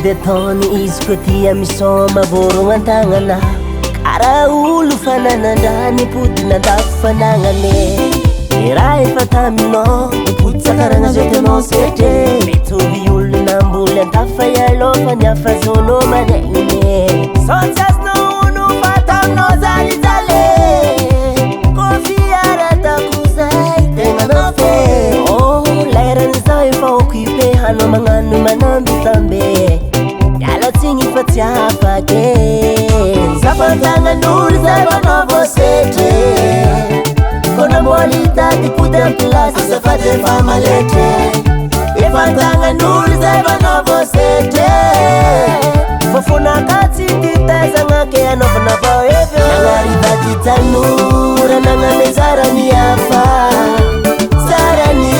de ataony izy koa tia misoma vorogno an-tagnana karaha olo fananandrany podina andafo fanagnane e raha efa taminao mipoditsakaragna zao tianao setre mitovy olona amboly andafa ialofa ny afazonao manegnine saotsy azonao ono fa taminao zalizale kofi aratako zay tegnanao fe leran'izao efa occupé hanao magnano manamby tambe mialatsigny fa tsy afake zafantagnan'olo zay manao voasetre konamboly tady pody ampilasy azafady efa maletre efantagnan'olo zay manao voasetre fofonakatsy titezagna ke anaovana vao evy nagnarivady tanora nagname zarany hafa zarany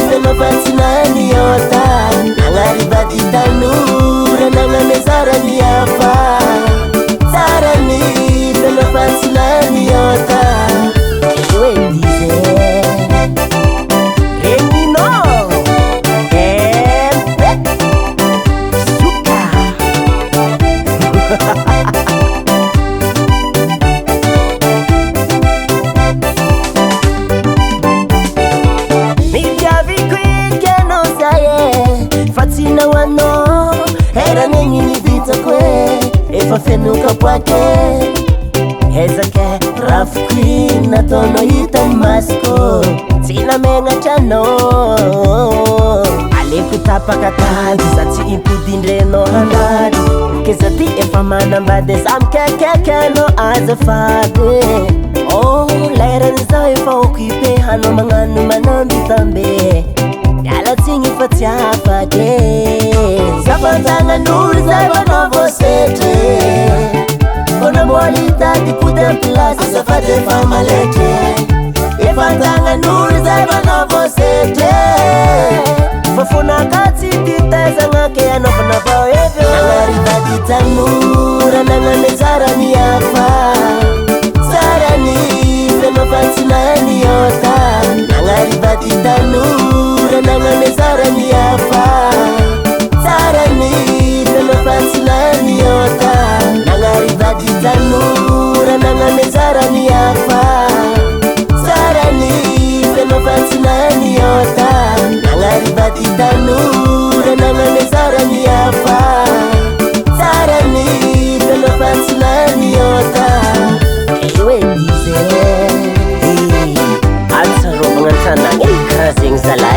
fenofatsinany ota nagnarivady tanora nagname zarany hafa zarany fenofatsinany ota efa fenoka poake ezake rafokui nataonao hitany masiko tsy namenatranao aleko tapakatady za tsy impodindrenao handady ke za ty efa manambady za mikekekenao azafady leran'izao efa occupé hanao magnano manamby tambe mialatsigny fa tsy afake zafantagnan'olo zay manao voasetre konamboly tady pody ampilasy azafady efa maletre efantagnan'olo zay manao voasetre fofonakatsy titezagna ke anaovana vao evy nagnarivady tanora nagname zarany hafa zarany fenofatsinany ota nagnarivady tanora nagname zarany hafa zarany fenofatsinany ota nagnarivady tanora nagname zarany hafa zarany fenofatsinany ota nagnarivady tanora nagname zarany hafa zarany fenofatsinany ota eoedize atsarovagna an-tanagna karaha zegny zala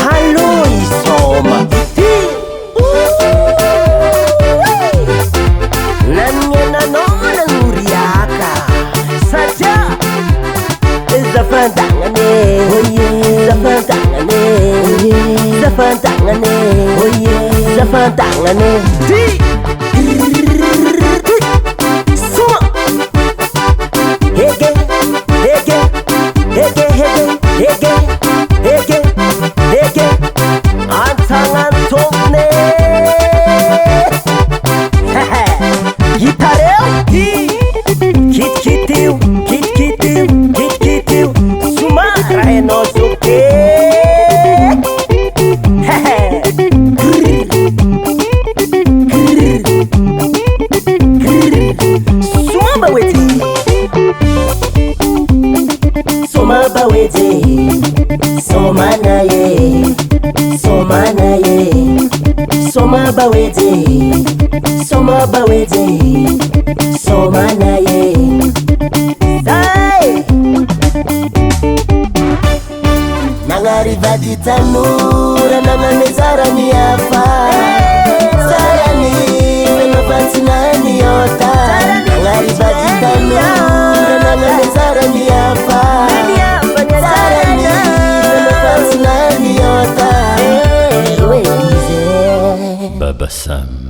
hallo isoma nanenanao nagnoriaka satria zafantagnane zafantagnane zafantagnane zafantagnane soma hege hege hege hege hege hege antagnan tompne gitareu kitkitiu kitkitiu kitkitiu sumara é nosso que suma baweti suma baweti soma naye soma naye soma baweti soma baweti soma naye sai nagnarivady tanora nagname zarany hafa zarany fenofatsinany ota nagnarivady tanora nagname zarany hafa zarany fenofatsinany ota Baba Sam